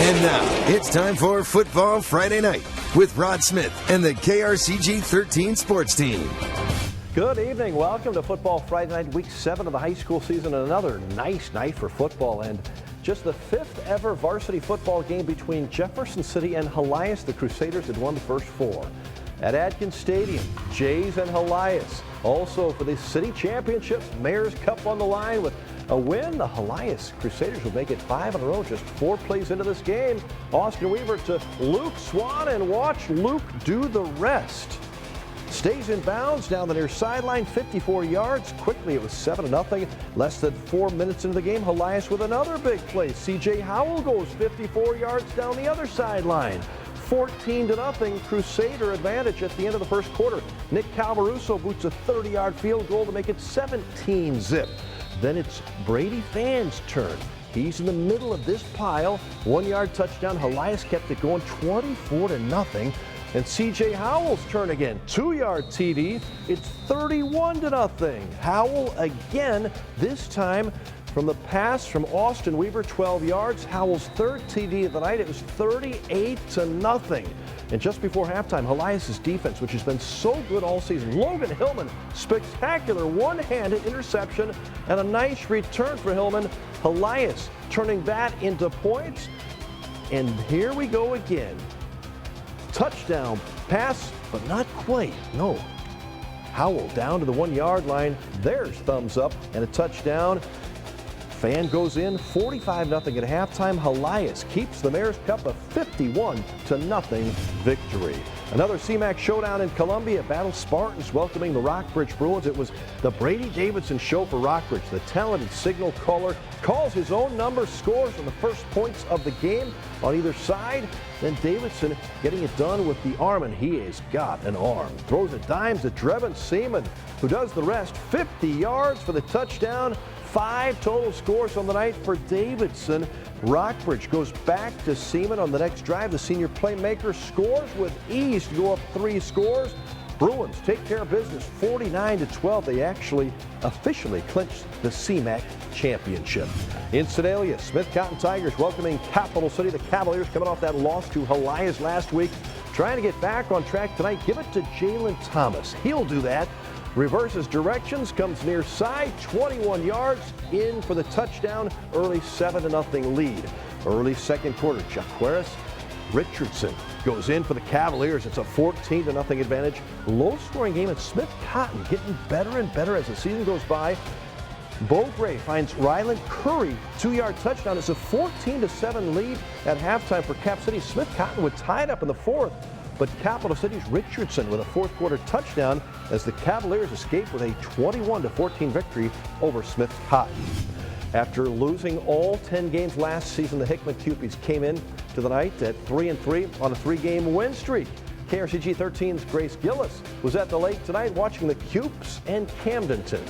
And now, it's time for Football Friday Night with Rod Smith and the KRCG 13 sports team. Good evening. Welcome to Football Friday Night, Week 7 of the high school season. Another nice night for football, and just the 5th ever varsity football game between Jefferson City and Helias. The Crusaders had won the first 4. At Adkins Stadium, Jays and Helias. Also for the city championships, Mayor's Cup on the line with a win. The Helias Crusaders will make it 5 in a row, just 4 plays into this game. Austin Weaver to Luke Swan, and watch Luke do the rest. Stays in bounds down the near sideline, 54 yards. Quickly, it was 7-0. Less than 4 minutes into the game, Helias with another big play. C.J. Howell goes 54 yards down the other sideline. 14-0 Crusader advantage at the end of the first quarter. Nick Calvaruso boots a 30-yard field goal to make it 17-zip. Then it's Brady Fann's turn. He's in the middle of this pile. 1-yard touchdown. Helias kept it going 24-0. And C.J. Howell's turn again. 2-yard TD. It's 31-0. Howell again, this time from the pass from Austin Weaver, 12 yards. Howell's third TD of the night. It was 38-0. And just before halftime, Helias' defense, which has been so good all season. Logan Hillman, spectacular one-handed interception and a nice return for Hillman. Helias turning that into points. And here we go again. Touchdown pass, but not quite. No. Howell down to the 1-yard line. There's thumbs up and a touchdown. Fan goes in, 45-0 at halftime. Helias keeps the Mayor's Cup a 51-0 victory. Another CMAC showdown in Columbia. Battle Spartans welcoming the Rockbridge Bruins. It was the Brady Davidson show for Rockbridge. The talented signal caller calls his own number, scores on the first points of the game on either side. Then Davidson getting it done with the arm, and he has got an arm. Throws a dime to Drevin Seaman, who does the rest. 50 yards for the touchdown. 5 total scores on the night for Davidson. Rockbridge goes back to Seaman on the next drive. The senior playmaker scores with ease to go up 3 scores. Bruins take care of business 49-12. They actually officially clinched the CMAC championship. In Sedalia, Smith Cotton Tigers welcoming Capital City. The Cavaliers coming off that loss to Helias last week. Trying to get back on track tonight. Give it to Jalen Thomas. He'll do that. Reverses directions, comes near side, 21 yards, in for the touchdown. Early 7-0 lead. Early second quarter, Jaquaris Richardson goes in for the Cavaliers. It's a 14-0 advantage. Low-scoring game at Smith Cotton, getting better and better as the season goes by. Bo Gray finds Ryland Curry, 2-yard touchdown. It's a 14-7 lead at halftime for Cap City. Smith Cotton would tie it up in the 4th. But Capital City's Richardson with a 4th quarter touchdown as the Cavaliers escape with a 21-14 victory over Smith Cotton. After losing all 10 games last season, the Hickman Cupies came in to the night at 3-3 on a 3-game win streak. KRCG 13's Grace Gillis was at the lake tonight watching the Cupes and Camdenton.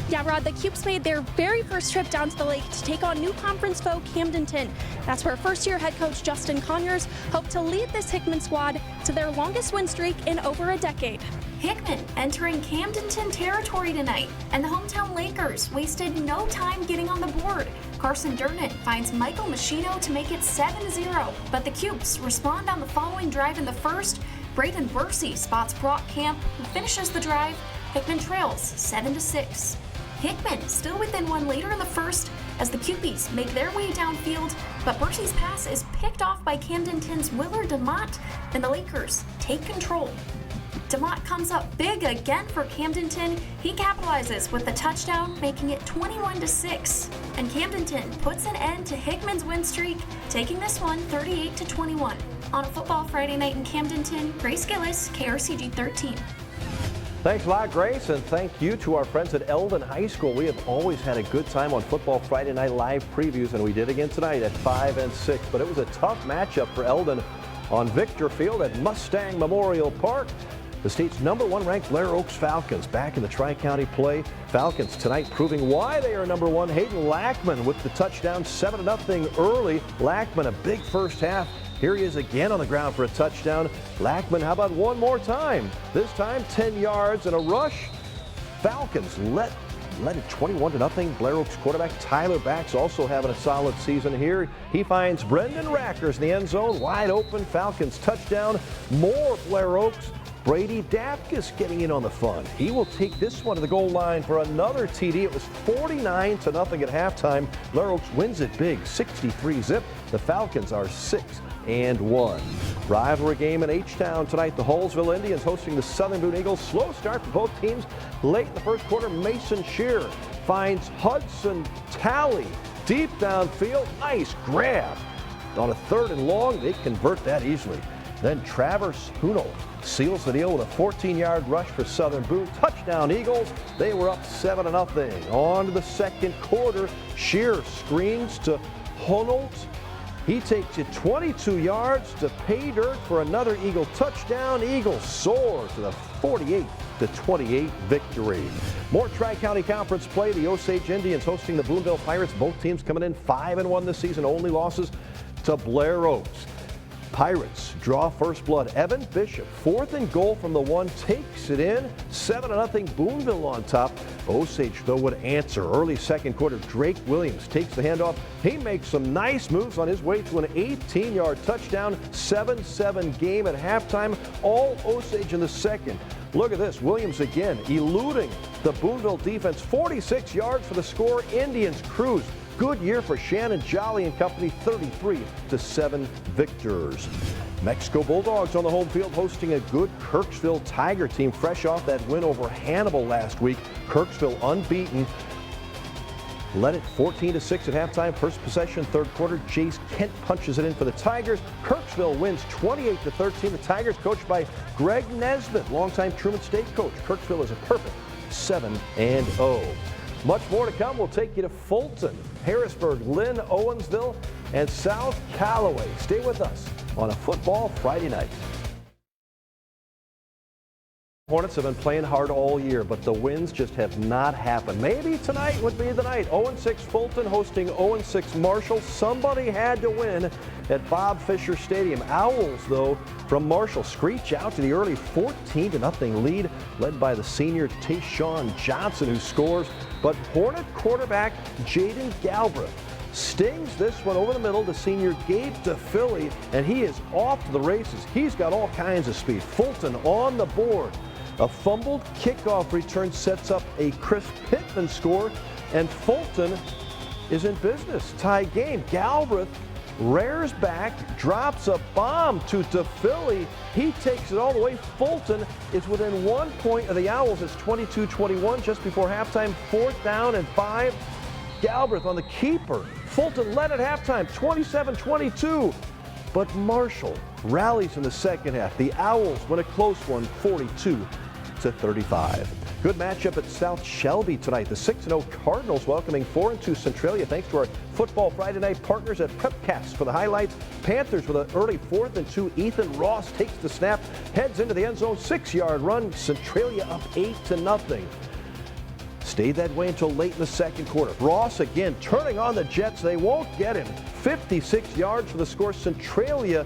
Yeah, Rod, the Cupes made their very first trip down to the lake to take on new conference foe Camdenton. That's where first-year head coach Justin Conyers hoped to lead this Hickman squad to their longest win streak in over a decade. Hickman entering Camdenton territory tonight, and the hometown Lakers wasted no time getting on the board. Carson Durnan finds Michael Machino to make it 7-0, but the Cupes respond on the following drive in the first. Braden Bursey spots Brock Camp, who finishes the drive. Hickman trails 7-6. Hickman still within 1 later in the first as the Cupies make their way downfield, but Bursey's pass is picked off by Camdenton's Willard DeMott, and the Lakers take control. DeMott comes up big again for Camdenton. He capitalizes with the touchdown, making it 21-6. And Camdenton puts an end to Hickman's win streak, taking this one 38-21. On a Football Friday Night in Camdenton, Grace Gillis, KRCG 13. Thanks a lot, Grace, and thank you to our friends at Eldon High School. We have always had a good time on Football Friday Night Live previews, and we did again tonight at 5 and 6. But it was a tough matchup for Eldon on Victor Field at Mustang Memorial Park. The state's #1 ranked Blair Oaks Falcons back in the Tri-County play. Falcons tonight proving why they are #1. Hayden Lackman with the touchdown, 7-0 early. Lackman a big first half. Here he is again on the ground for a touchdown. Lackman, how about one more time? This time 10 yards and a rush. Falcons let led it 21-0. Blair Oaks quarterback Tyler Bax also having a solid season here. He finds Brendan Rackers in the end zone, wide open. Falcons touchdown. More Blair Oaks. Brady Dapkus getting in on the fun. He will take this one to the goal line for another TD. It was 49-0 at halftime. Blair Oaks wins it big, 63-zip. The Falcons are 6-1. Rivalry game in H-Town tonight. The Hallsville Indians hosting the Southern Boone Eagles. Slow start for both teams. Late in the first quarter, Mason Shear finds Hudson Talley deep downfield. Nice grab. On a 3rd and long, they convert that easily. Then Traverse Huno seals the deal with a 14-yard rush for Southern Boone. Touchdown Eagles. They were up 7-0. On to the second quarter. Shear screens to Hunold. He takes it 22 yards to pay dirt for another Eagle touchdown. Eagles soar to the 48-28 victory. More Tri-County Conference play. The Osage Indians hosting the Bloomfield Pirates. Both teams coming in 5-1 this season. Only losses to Blair Oaks. Pirates draw first blood. Evan Bishop, 4th and goal from the 1, takes it in. 7-0 Boonville on top. Osage, though, would answer. Early second quarter, Drake Williams takes the handoff. He makes some nice moves on his way to an 18-yard touchdown. 7-7 game at halftime. All Osage in the second. Look at this. Williams again eluding the Boonville defense. 46 yards for the score. Indians cruise. Good year for Shannon Jolly and company, 33-7 victors. Mexico Bulldogs on the home field hosting a good Kirksville Tiger team fresh off that win over Hannibal last week. Kirksville unbeaten. Led it 14-6 at halftime. First possession, 3rd quarter. Jace Kent punches it in for the Tigers. Kirksville wins 28-13. The Tigers coached by Greg Nesbitt, longtime Truman State coach. Kirksville is a perfect 7-0. Much more to come. We'll take you to Fulton, Harrisburg, Lynn, Owensville, and South Callaway. Stay with us on a Football Friday night. Hornets have been playing hard all year, but the wins just have not happened. Maybe tonight would be the night. 0-6 Fulton hosting 0-6 Marshall. Somebody had to win at Bob Fisher Stadium. Owls, though, from Marshall screech out to the early 14-0 lead, led by the senior Tayshawn Johnson, who scores. But Hornet quarterback Jaden Galbraith stings this one over the middle to senior Gabe DePhilly, and he is off to the races. He's got all kinds of speed. Fulton on the board. A fumbled kickoff return sets up a Chris Pittman score, and Fulton is in business. Tie game. Galbraith rears back, drops a bomb to DePhilly. He takes it all the way. Fulton is within 1 point of the Owls. It's 22-21 just before halftime. 4th down and 5. Galbraith on the keeper. Fulton led at halftime, 27-22. But Marshall rallies in the second half. The Owls win a close one, 42-35. Good matchup at South Shelby tonight. The 6-0 Cardinals welcoming 4-2 Centralia. Thanks to our Football Friday night partners at PrepCast for the highlights. Panthers with an early 4th and 2. Ethan Ross takes the snap, heads into the end zone, 6-yard run. Centralia up 8-0. Stayed that way until late in the second quarter. Ross again turning on the Jets. They won't get him. 56 yards for the score. Centralia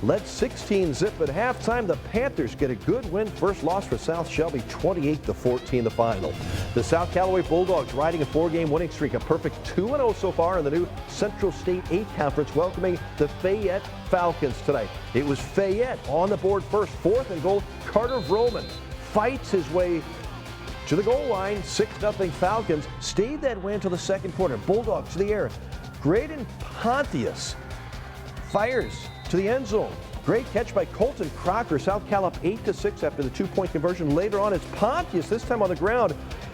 led 16-zip at halftime. The Panthers get a good win. First loss for South Shelby, 28-14 the final. The South Callaway Bulldogs riding a 4-game winning streak, a perfect 2-0 so far in the new Central State 8 Conference, welcoming the Fayette Falcons tonight. It was Fayette on the board first. 4th and goal. Carter Vroman fights his way to the goal line. 6-0 Falcons. Stayed that way until the second quarter. Bulldogs to the air. Graydon Pontius fires to the end zone. Great catch by Colton Crocker. South Cal up 8-6 after the 2-point conversion. Later on, it's Pontius, this time on the ground.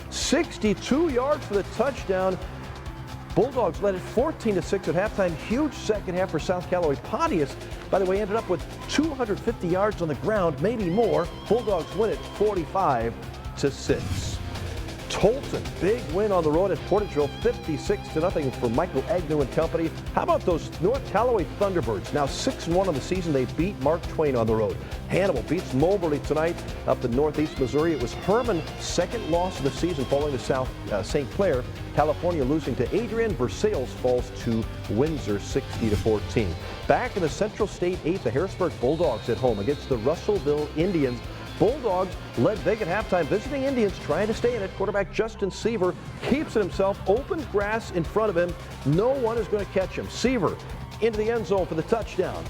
62 yards for the touchdown. Bulldogs led it 14-6 at halftime. Huge second half for South Callaway. Pontius, by the way, ended up with 250 yards on the ground, maybe more. Bulldogs win it 45-6. Tolton, big win on the road at Portageville, 56-0 for Michael Agnew and company. How about those North Callaway Thunderbirds? Now 6-1 on the season. They beat Mark Twain on the road. Hannibal beats Moberly tonight up in Northeast Missouri. It was Herman's second loss of the season, following to St. Clair. California losing to Adrian. Versailles falls to Windsor, 60-14. Back in the Central State 8, the Harrisburg Bulldogs at home against the Russellville Indians. Bulldogs led big at halftime, visiting Indians trying to stay in it. Quarterback Justin Seaver keeps it himself, open grass in front of him. No one is going to catch him. Seaver into the end zone for the touchdown.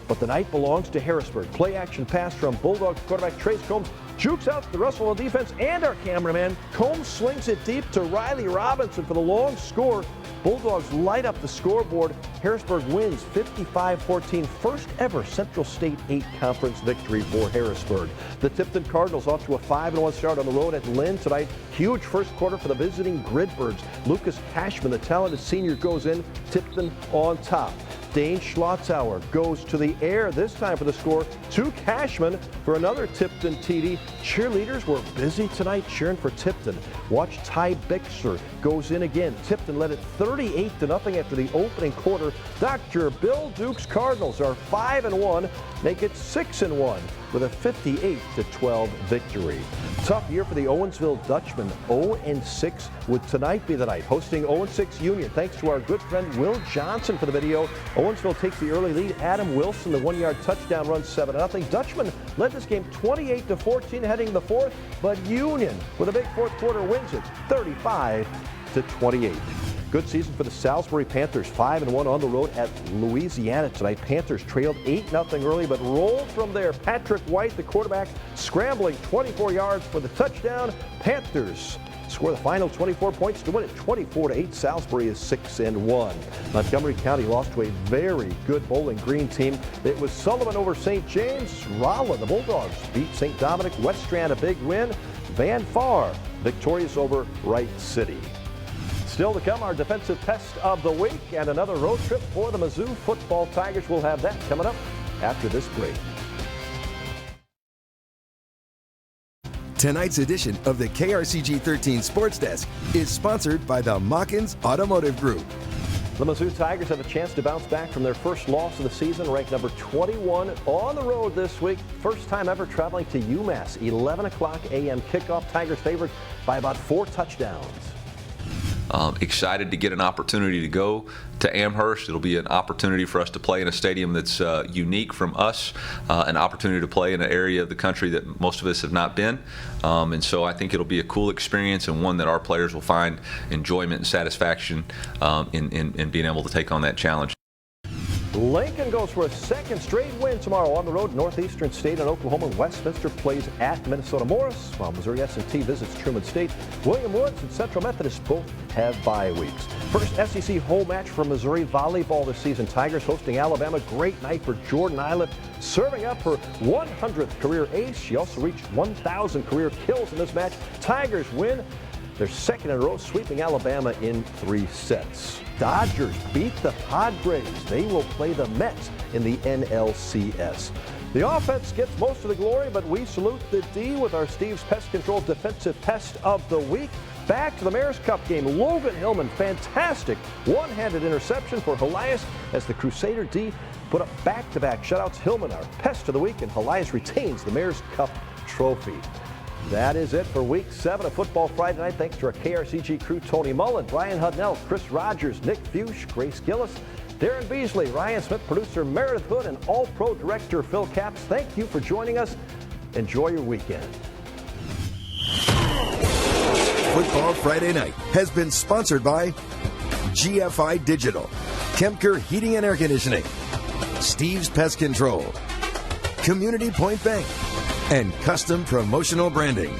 But the night belongs to Harrisburg. Play action pass from Bulldogs quarterback Trace Combs. Jukes out the Russell defense and our cameraman. Combs slings it deep to Riley Robinson for the long score. Bulldogs light up the scoreboard. Harrisburg wins 55-14. First ever Central State 8 conference victory for Harrisburg. The Tipton Cardinals off to a 5-1 start on the road at Lynn tonight. Huge first quarter for the visiting Gridbirds. Lucas Cashman, the talented senior, goes in. Tipton on top. Dane Schlotzauer goes to the air, this time for the score to Cashman for another Tipton TD. Cheerleaders were busy tonight cheering for Tipton. Watch Ty Bixler goes in again. Tipton led it 38-0 after the opening quarter. Dr. Bill Duke's Cardinals are 5-1, make it 6-1 with a 58-12 victory. Tough year for the Owensville Dutchmen. 0-6 would tonight be the night, hosting 0-6 Union. Thanks to our good friend Will Johnson for the video. Owensville takes the early lead. Adam Wilson, the 1-yard touchdown run, 7-0. Dutchmen led this game 28-14 heading to the fourth, but Union with a big fourth quarter wins it 35-28. Good season for the Salisbury Panthers, 5-1 on the road at Louisiana tonight. Panthers trailed 8-0 early, but rolled from there. Patrick White, the quarterback, scrambling 24 yards for the touchdown. Panthers score the final 24 points to win it 24-8. Salisbury is 6-1. Montgomery County lost to a very good Bowling Green team. It was Sullivan over St. James. Rolla, the Bulldogs, beat St. Dominic. West Strand, a big win. Van Far victorious over Wright City. Still to come, our defensive test of the week and another road trip for the Mizzou football Tigers. We'll have that coming up after this break. Tonight's edition of the KRCG 13 Sports Desk is sponsored by the Mawkins Automotive Group. The Mizzou Tigers have a chance to bounce back from their first loss of the season, ranked number 21 on the road this week. First time ever traveling to UMass. 11 o'clock a.m. kickoff. Tigers favored by about 4 touchdowns. Excited to get an opportunity to go to Amherst. It'll be an opportunity for us to play in a stadium that's unique from us, an opportunity to play in an area of the country that most of us have not been. And so I think it'll be a cool experience and one that our players will find enjoyment and satisfaction in being able to take on that challenge. Lincoln goes for a second straight win tomorrow on the road. Northeastern State and Oklahoma. Westminster plays at Minnesota Morris, while Missouri S&T visits Truman State. William Woods and Central Methodist both have bye weeks. First SEC home match for Missouri volleyball this season. Tigers hosting Alabama. Great night for Jordan Eilif, serving up her 100th career ace. She also reached 1,000 career kills in this match. Tigers win their second in a row, sweeping Alabama in 3 sets. Dodgers beat the Padres. They will play the Mets in the NLCS. The offense gets most of the glory, but we salute the D with our Steve's Pest Control Defensive Pest of the Week. Back to the Mayor's Cup game. Logan Hillman, fantastic one-handed interception for Helias as the Crusader D put up back-to-back shutouts. Hillman, our Pest of the Week, and Helias retains the Mayor's Cup trophy. That is it for Week 7 of Football Friday Night. Thanks to our KRCG crew, Tony Mullen, Brian Hudnell, Chris Rogers, Nick Fuchs, Grace Gillis, Darren Beasley, Ryan Smith, producer Meredith Hood, and All-Pro director Phil Capps. Thank you for joining us. Enjoy your weekend. Football Friday Night has been sponsored by GFI Digital, Kemker Heating and Air Conditioning, Steve's Pest Control, Community Point Bank, and Custom Promotional Branding.